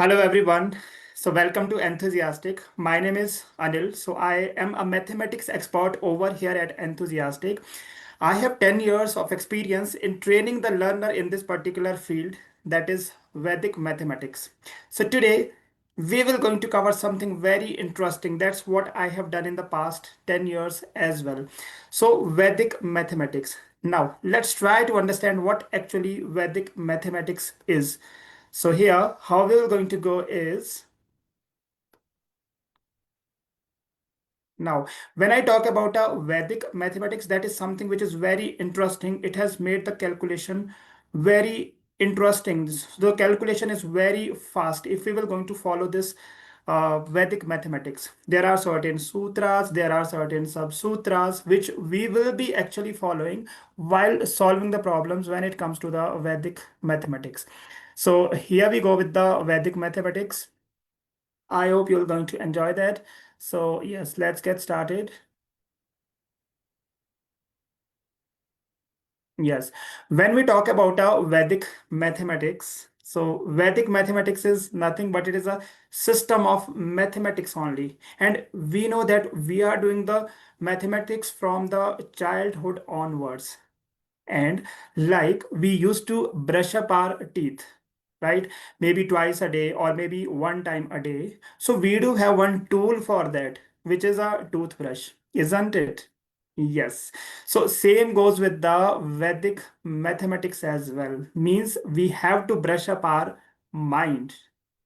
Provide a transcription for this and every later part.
Hello everyone. So welcome to Enthusiastic. My name is Anil. So I am a mathematics expert over here at Enthusiastic. I have 10 years of experience in training the learner in this particular field, that is Vedic mathematics. So today we will going to cover something very interesting. That's what I have done in the past 10 years as well. So Vedic mathematics. Now let's try to understand what actually Vedic mathematics is. So here, how we're going to go is now, when I talk about Vedic mathematics, that is something which is very interesting. It has made the calculation very interesting. The calculation is very fast. If we will going to follow this Vedic mathematics, there are certain sutras, there are certain sub-sutras, which we will be actually following while solving the problems when it comes to the Vedic mathematics. So here we go with the Vedic mathematics. I hope you're going to enjoy that. So yes, let's get started. Yes, when we talk about Vedic mathematics, so Vedic mathematics is nothing but it is a system of mathematics only. And we know that we are doing the mathematics from the childhood onwards. And like we used to brush up our teeth, right? Maybe twice a day or maybe one time a day. So we do have one tool for that, which is a toothbrush, isn't it? Yes. So same goes with the Vedic mathematics as well. Means we have to brush up our mind.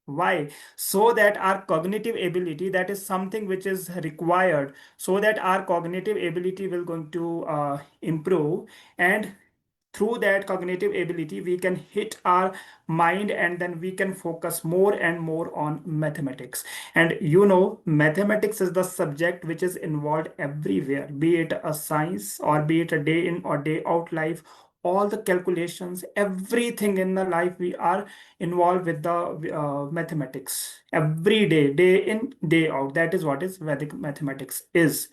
Why? So that our cognitive ability, that is something which is required, so that our cognitive ability will going to improve, and through that cognitive ability we can hit our mind, and then we can focus more and more on mathematics. And mathematics is the subject which is involved everywhere, be it a science or be it a day in or day out life. All the calculations, everything in the life, we are involved with the mathematics every day, day in day out. That is what is Vedic mathematics is.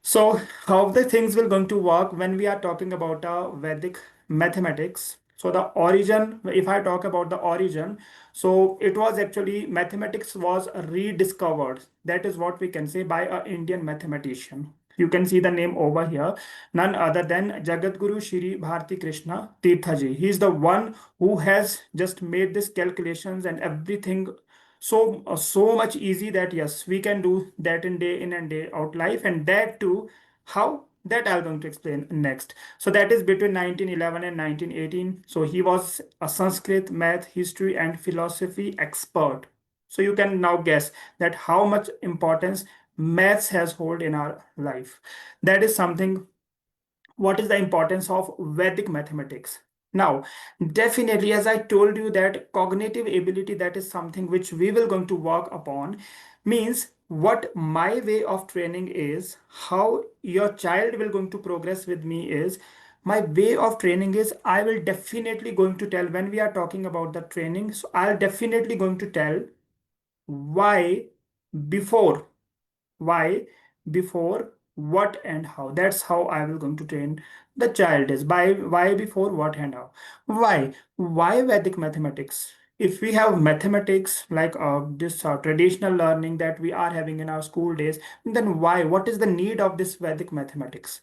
So how the things will going to work when we are talking about Vedic mathematics. So the origin, if I talk about the origin, so it was actually mathematics was rediscovered. That is what we can say by an Indian mathematician. You can see the name over here, none other than Jagadguru Shri Bharti Krishna Tirthaji. He is the one who has just made this calculations and everything so much easy that yes, we can do that in and day out life. And that too, how, that I'm going to explain next. So that is between 1911 and 1918. So he was a Sanskrit, math, history and philosophy expert. So you can now guess that how much importance maths has hold in our life. That is something. What is the importance of Vedic mathematics? Now, definitely, as I told you, that cognitive ability, that is something which we will going to work upon. Means what my way of training is, how your child will going to progress with me is, my way of training is I will definitely going to tell when we are talking about the training. So I'll definitely going to tell why before why before what and how. That's how I will going to train the child is by why before what and how. Why Vedic mathematics? If we have mathematics like this traditional learning that we are having in our school days, then why, what is the need of this Vedic mathematics?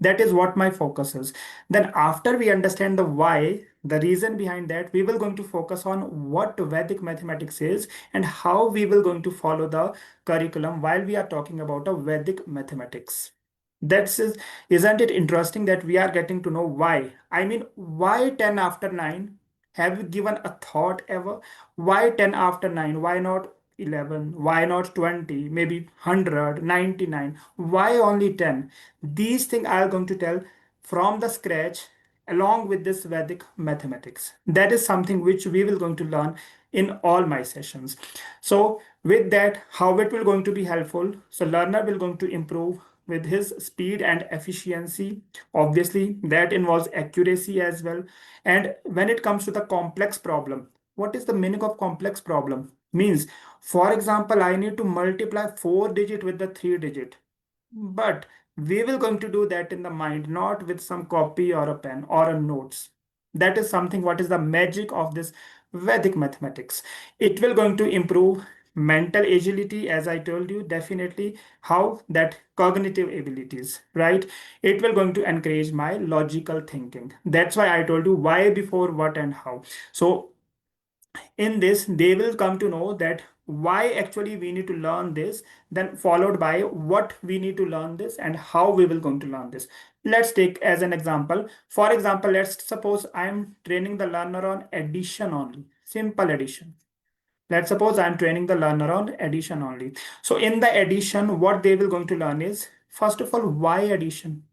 That is what my focus is. Then after we understand the why, the reason behind that, we will going to focus on what Vedic mathematics is and how we will going to follow the curriculum while we are talking about a Vedic mathematics. That's is, isn't it interesting that we are getting to know why? I mean, why 10 after 9? Have you given a thought ever? Why 10 after 9? Why not 11? Why not 20? Maybe 100, 99? Why only 10? These things I am going to tell from the scratch along with this Vedic mathematics. That is something which we will going to learn in all my sessions. So with that, how it will going to be helpful? So learner will going to improve with his speed and efficiency. Obviously, that involves accuracy as well. And when it comes to the complex problem, what is the meaning of complex problem? Means, for example, I need to multiply 4 digit with the 3 digit. But we will going to do that in the mind, not with some copy or a pen or a notes. That is something what is the magic of this Vedic mathematics. It will going to improve mental agility, as I told you, definitely. How? That cognitive abilities, right? It will going to encourage my logical thinking. That's why I told you why before what and how. So in this they will come to know that why actually we need to learn this, then followed by what we need to learn this and how we will going to learn this. Let's take as an example. For example, let's suppose I am training the learner on addition only, simple addition. Let's suppose I'm training the learner on addition only. So in the addition, what they will going to learn is, first of all, why addition,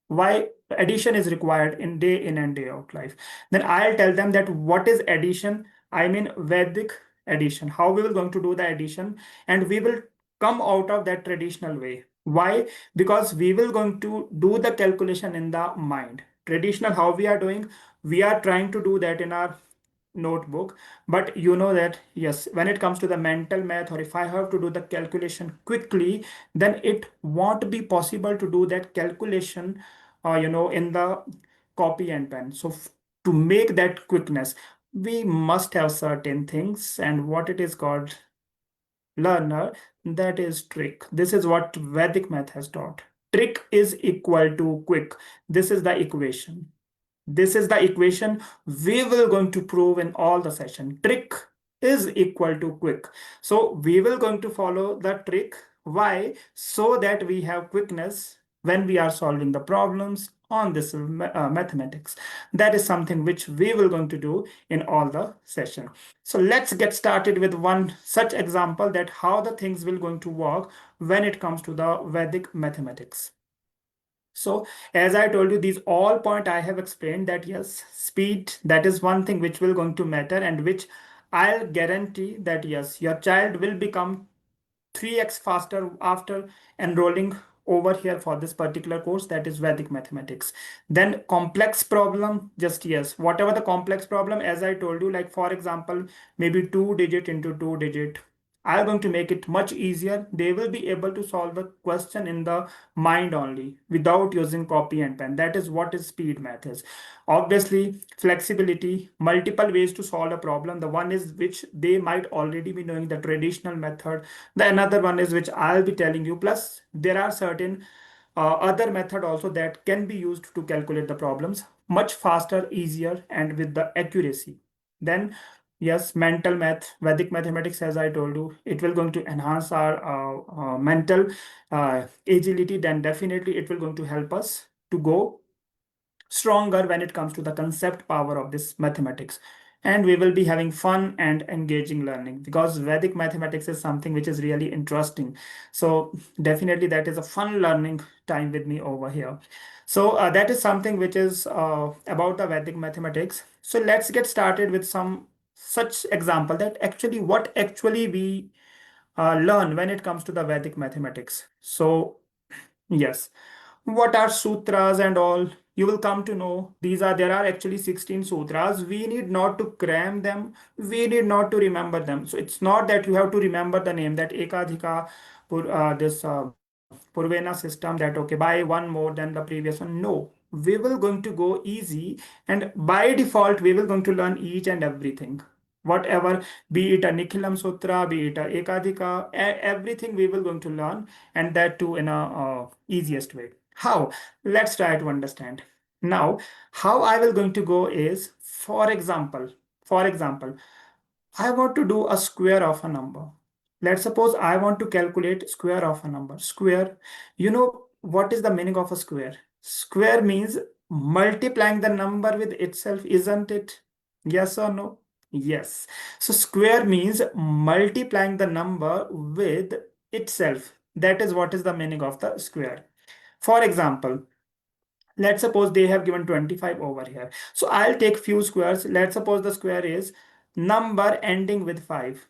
why addition is required in and day out life. Then I'll tell them that what is addition. I mean Vedic addition, how we will going to do the addition, and we will come out of that traditional way. Why? Because we will going to do the calculation in the mind. Traditional, how we are doing, we are trying to do that in our notebook. But you know that yes, when it comes to the mental math, or if I have to do the calculation quickly, then it won't be possible to do that calculation in the copy and pen. So to make that quickness, we must have certain things, and what it is called learner, that is trick. This is what Vedic math has taught. Trick is equal to quick. This is the equation. This is the equation we will going to prove in all the session. Trick is equal to quick. So we will going to follow the trick. Why? So that we have quickness when we are solving the problems on this mathematics. That is something which we will going to do in all the session. So let's get started with one such example, that how the things will going to work when it comes to the Vedic mathematics. So as I told you, these all point I have explained that yes, speed, that is one thing which will going to matter, and which I'll guarantee that yes, your child will become 3x faster after enrolling over here for this particular course, that is Vedic mathematics. Then complex problem, just yes, whatever the complex problem, as I told you, like for example, maybe 2 digit into 2 digit, I'm going to make it much easier. They will be able to solve the question in the mind only without using copy and pen. That is what is speed math is. Obviously, flexibility, multiple ways to solve a problem. The one is which they might already be knowing, the traditional method. The another one is which I'll be telling you. Plus, there are certain other method also that can be used to calculate the problems much faster, easier, and with the accuracy. Then yes, mental math, Vedic mathematics, as I told you, it will going to enhance our mental agility. Then definitely it will going to help us to go stronger when it comes to the concept power of this mathematics. And we will be having fun and engaging learning, because Vedic mathematics is something which is really interesting. So definitely that is a fun learning time with me over here. So that is something which is about the Vedic mathematics. So let's get started with some such example, that actually what actually we learn when it comes to the Vedic mathematics. So yes, what are sutras and all? You will come to know there are actually 16 sutras. We need not to cram them. We need not to remember them. So it's not that you have to remember the name, that Ekadhika, this Purvena system, that okay, buy one more than the previous one. No, we will going to go easy, and by default we will going to learn each and everything. Whatever, be it a Nikhilam Sutra, be it a Ekadhika, everything we will going to learn, and that too in a easiest way. How? Let's try to understand. Now, how I will going to go is, for example, I want to do a square of a number. Let's suppose I want to calculate square of a number. Square, you know what is the meaning of a square? Square means multiplying the number with itself, isn't it? Yes or no? Yes. So square means multiplying the number with itself. That is what is the meaning of the square. For example, let's suppose they have given 25 over here. So I'll take few squares. Let's suppose the square is number ending with 5.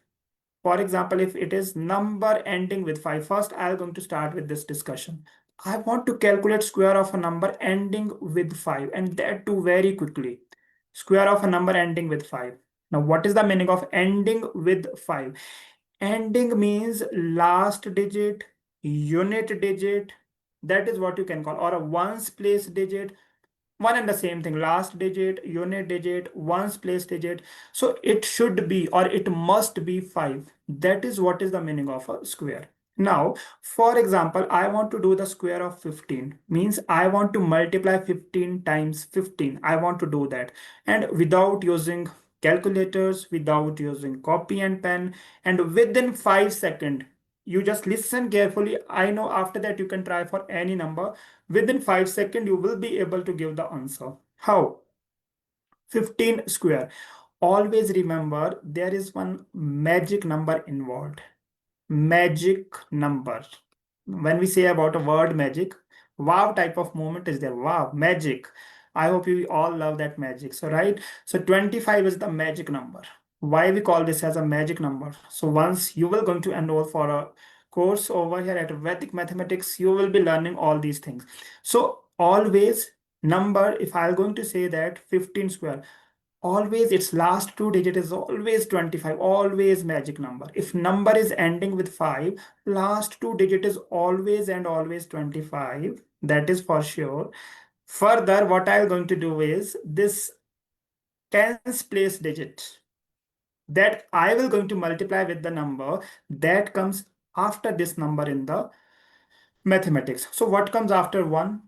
For example, if it is number ending with 5, first I'm going to start with this discussion. I want to calculate square of a number ending with 5, and that too very quickly. Square of a number ending with 5. Now, what is the meaning of ending with 5? Ending means last digit, unit digit. That is what you can call, or a ones place digit. One and the same thing, last digit, unit digit, ones place digit. So it should be or it must be 5. That is what is the meaning of a square. Now, for example, I want to do the square of 15. Means I want to multiply 15 times 15. I want to do that. And without using calculators, without using copy and pen, and within 5 seconds, you just listen carefully. I know after that you can try for any number. Within 5 seconds, you will be able to give the answer. How? 15 square. Always remember there is one magic number involved. Magic number. When we say about a word magic, wow type of moment is there. Wow, magic. I hope you all love that magic. So, right? So 25 is the magic number. Why we call this as a magic number? So once you will going to enroll for a course over here at Vedic Mathematics, you will be learning all these things. So always number, if I'm going to say that 15 square, always its last two digit is always 25, always magic number. If number is ending with 5, last two digit is always and always 25. That is for sure. Further, what I'm going to do is this tens place digit that I will going to multiply with the number that comes after this number in the mathematics. So what comes after 1?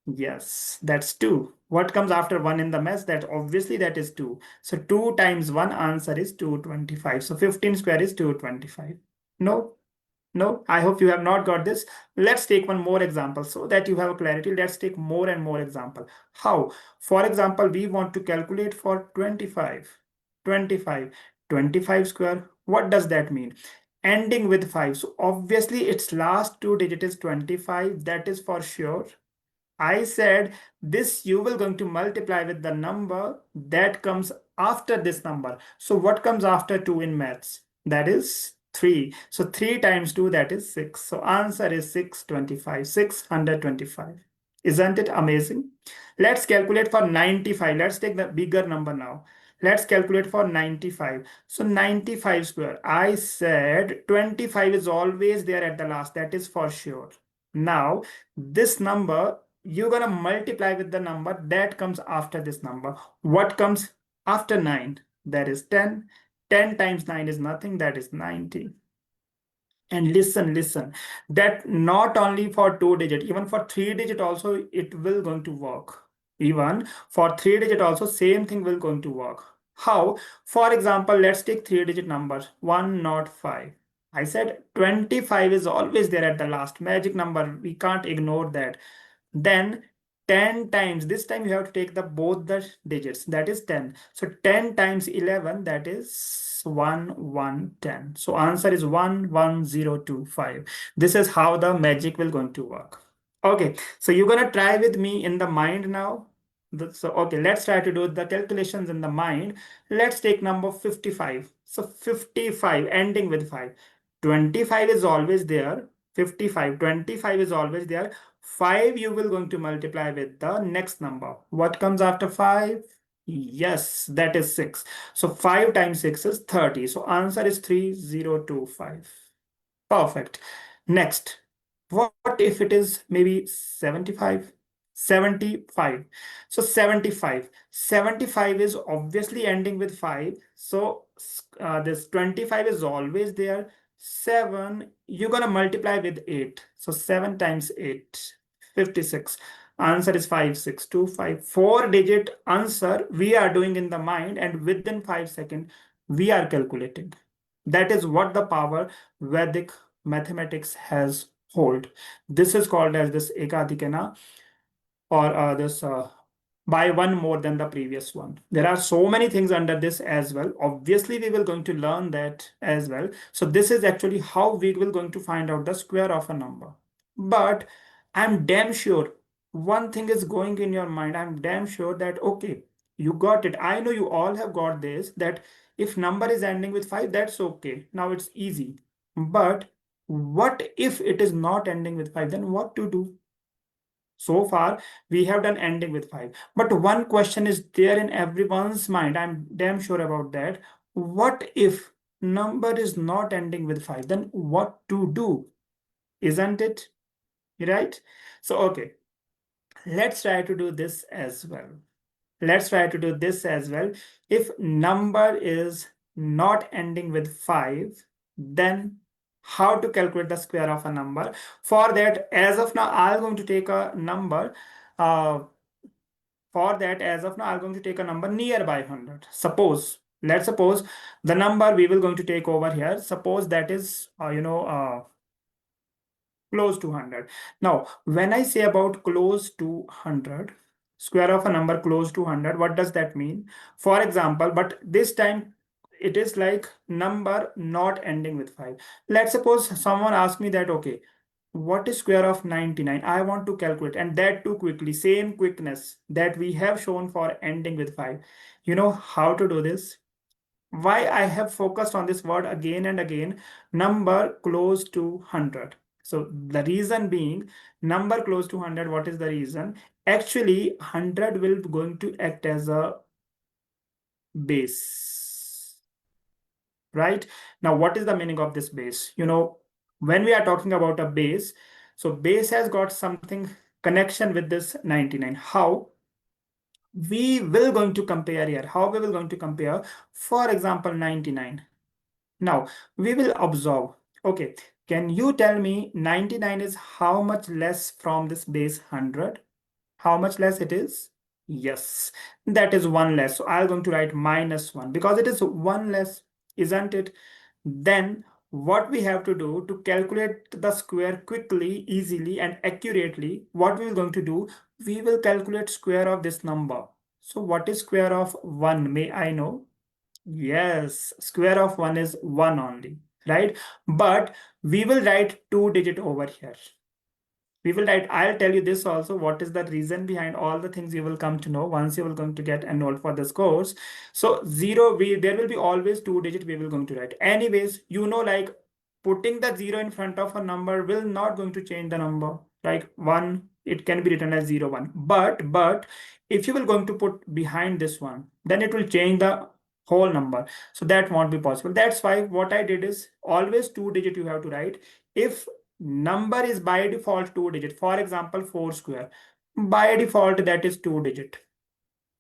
Yes, that's 2. What comes after 1 in the math? That obviously that is 2. So 2 times 1 answer is 225. So 15 square is 225. No, no, I hope you have not got this. Let's take one more example so that you have clarity. Let's take more and more example. How? For example, we want to calculate for 25. 25. 25 square. What does that mean? Ending with 5. So obviously its last two digit is 25. That is for sure. I said this you will going to multiply with the number that comes after this number. So what comes after 2 in maths? That is 3. So 3 times 2, that is 6. So answer is 625, 625. Isn't it amazing? Let's calculate for 95. Let's take the bigger number now. Let's calculate for 95. So 95 square. I said 25 is always there at the last. That is for sure. Now, this number you're gonna multiply with the number that comes after this number. What comes after 9? That is 10. 10 times 9 is nothing, that is 90. And listen, that not only for 2 digit, even for 3 digit also it will going to work. Even for 3 digit also same thing will going to work. How? For example, let's take 3 digit number 105. I said 25 is always there at the last magic number. We can't ignore that. Then 10 times, this time you have to take the both the digits, that is 10. So 10 times 11, that is 1110. So answer is 11025. This is how the magic will going to work. Okay, so you're gonna try with me in the mind now. So okay, let's try to do the calculations in the mind. Let's take number 55. So 55 ending with 5. 25 is always there. 55, 25 is always there. 5 you will going to multiply with the next number. What comes after 5? Yes, that is 6. So 5 times 6 is 30. So answer is 3025. Perfect. Next, what if it is maybe 75? 75. So 75. 75 is obviously ending with 5. So this 25 is always there. 7, you're gonna multiply with 8. So 7 times 8, 56. Answer is 5625. 4 digit answer we are doing in the mind, and within 5 seconds we are calculating. That is what the power Vedic mathematics has hold. This is called as this ekadikana, or this by one more than the previous one. There are so many things under this as well. Obviously, we will going to learn that as well. So this is actually how we will going to find out the square of a number. But I'm damn sure one thing is going in your mind. I'm damn sure that, okay, you got it. I know you all have got this, that if number is ending with 5, that's okay. Now it's easy. But what if it is not ending with 5? Then what to do? So far, we have done ending with 5. But one question is there in everyone's mind. I'm damn sure about that. What if number is not ending with 5? Then what to do? Isn't it? Right? So, okay. Let's try to do this as well. Let's try to do this as well. If number is not ending with 5, then how to calculate the square of a number? For that, as of now, I'm going to take a number. Uh, for that, as of now, I'm going to take a number nearby 100. Let's suppose the number we will going to take over here. Suppose that is, close to 100. Now, when I say about close to 100, square of a number close to 100, what does that mean? For example, but this time it is like number not ending with 5. Let's suppose someone asks me that, okay, what is square of 99? I want to calculate, and that too quickly, same quickness that we have shown for ending with 5. You know how to do this? Why I have focused on this word again and again, number close to 100. So the reason being, number close to 100, what is the reason? Actually, 100 will going to act as a base, right? Now, what is the meaning of this base? When we are talking about a base, so base has got something connection with this 99. How? We will going to compare here. How we will going to compare? For example, 99. Now, we will observe. Okay, can you tell me 99 is how much less from this base 100? How much less it is? Yes, that is one less. So I'm going to write -1 because it is one less, isn't it? Then what we have to do to calculate the square quickly, easily, and accurately, what we are going to do, we will calculate square of this number. So what is square of 1? May I know? Yes, square of 1 is 1 only, right? But we will write 2 digit over here. We will write, I'll tell you this also, what is the reason behind all the things you will come to know once you will going to get enrolled for this course. So 0, there will be always 2 digit we will going to write. Anyways, like putting the 0 in front of a number will not going to change the number. Like 1, it can be written as 0, 1. But if you will going to put behind this one, then it will change the whole number. So that won't be possible. That's why what I did is always 2 digit you have to write. If number is by default 2 digit, for example 4 square, by default that is 2 digit,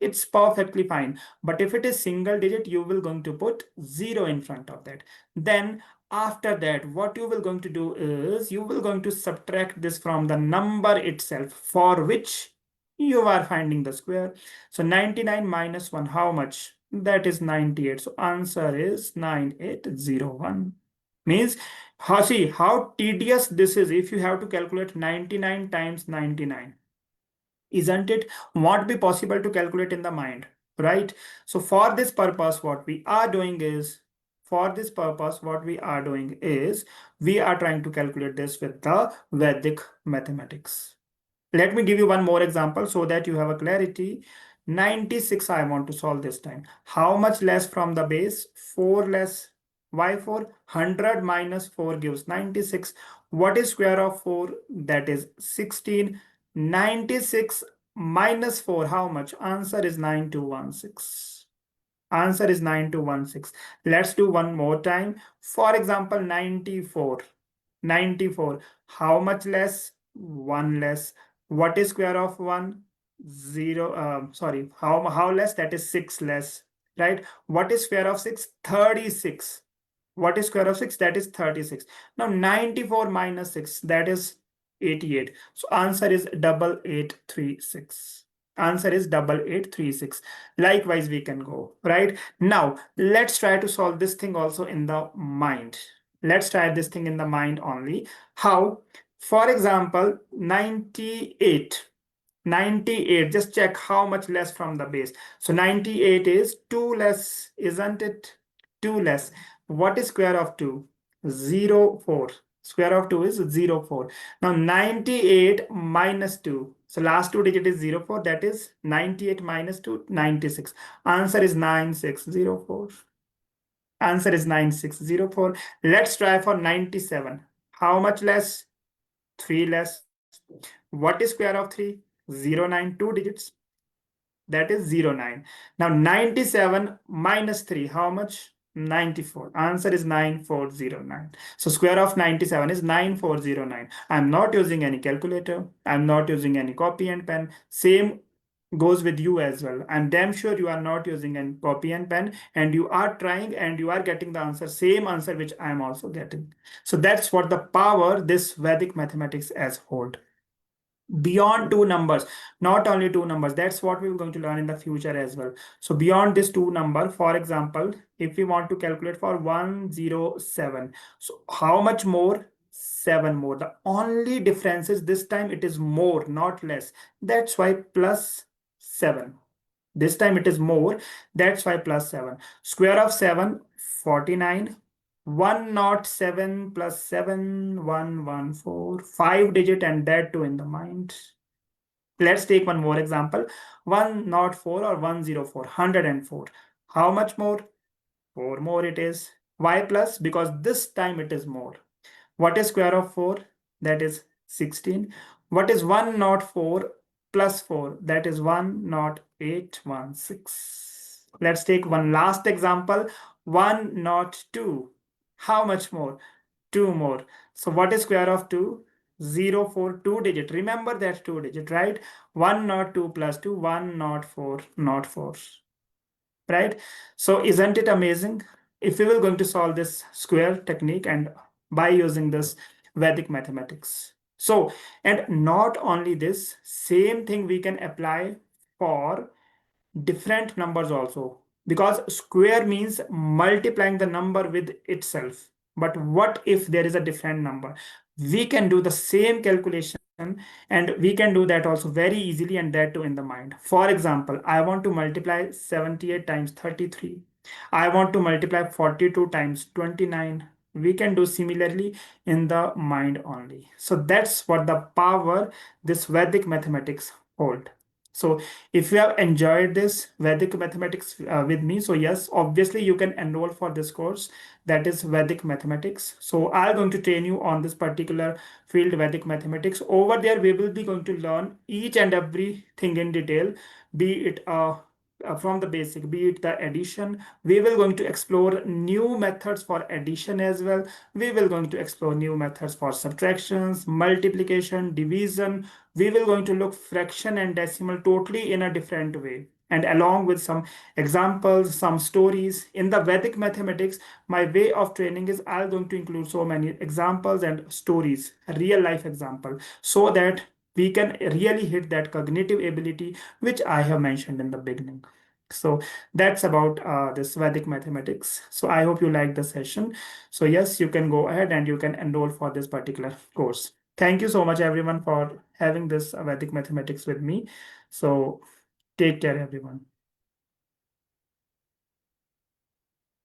it's perfectly fine. But if it is single digit, you will going to put 0 in front of that. Then after that, what you will going to do is you will going to subtract this from the number itself for which you are finding the square. So 99 minus 1, how much? That is 98. So answer is 9801. Means, see how tedious this is if you have to calculate 99 times 99. Isn't it? Won't be possible to calculate in the mind, right? So for this purpose, what we are doing is, we are trying to calculate this with the Vedic mathematics. Let me give you one more example so that you have a clarity. 96 I want to solve this time. How much less from the base? 4 less. Why 4? 100 minus 4 gives 96. What is square of 4? That is 16. 96 minus 4, how much? Answer is 9216. Answer is 9216. Let's do one more time. For example, 94. 94. How much less? 1 less. What is square of 1? 0. Sorry. How less? That is 6 less. Right? What is square of 6? 36. What is square of 6? That is 36. Now 94 minus 6, that is 88. So answer is 8836. Answer is 8836. Likewise, we can go, right? Now, let's try to solve this thing also in the mind. Let's try this thing in the mind only. How? For example, 98. 98, just check how much less from the base. So 98 is 2 less, isn't it? 2 less. What is square of 2? 0, 4. Square of 2 is 0, 4. Now 98 minus 2. So last 2 digit is 0, 4. That is 98 minus 2, 96. Answer is 9604. Answer is 9604. Let's try for 97. How much less? 3 less. What is square of 3? 0, 9, 2 digits. That is 0, 9. Now 97 minus 3, how much? 94. Answer is 9409. So square of 97 is 9409. I'm not using any calculator. I'm not using any copy and pen. Same goes with you as well. I'm damn sure you are not using any copy and pen, and you are trying and you are getting the answer, same answer which I am also getting. So that's what the power this Vedic mathematics has hold beyond two numbers, not only two numbers. That's what we're going to learn in the future as well. So beyond this two number, for example, if we want to calculate for 107, so how much more? 7 more. The only difference is this time it is more, not less. That's why plus 7. This time it is more. That's why plus 7. Square of 7, 49. 107 plus 7, 114. 5 digit, and that too in the mind. Let's take one more example. 104 or 104, 104. How much more? 4 more it is. Why plus? Because this time it is more. What is square of 4? That is 16. What is 104 plus 4? That is 10816. Let's take one last example. 102. How much more? 2 more. So what is square of 2? 0, 4, 2 digit. Remember that 2 digit, right? 102 plus 2, 104, not 4, right? So isn't it amazing? If we were going to solve this square technique and by using this Vedic mathematics. So, and not only this, same thing we can apply for different numbers also, because square means multiplying the number with itself. But what if there is a different number? We can do the same calculation, and we can do that also very easily, and that too in the mind. For example, I want to multiply 78 times 33. I want to multiply 42 times 29. We can do similarly in the mind only. So that's what the power this Vedic mathematics hold. So if you have enjoyed this Vedic mathematics with me, so yes, obviously you can enroll for this course, that is Vedic mathematics. So I'm going to train you on this particular field, Vedic mathematics. Over there, we will be going to learn each and everything in detail, be it from the basic, be it the addition. We will going to explore new methods for addition as well. We will going to explore new methods for subtractions, multiplication, division. We will going to look fraction and decimal totally in a different way, and along with some examples, some stories. In the Vedic mathematics, my way of training is I'm going to include so many examples and stories, real life example, so that we can really hit that cognitive ability which I have mentioned in the beginning. So that's about this Vedic mathematics. So I hope you like the session. So yes, you can go ahead and you can enroll for this particular course. Thank you so much, everyone, for having this Vedic mathematics with me. So take care, everyone.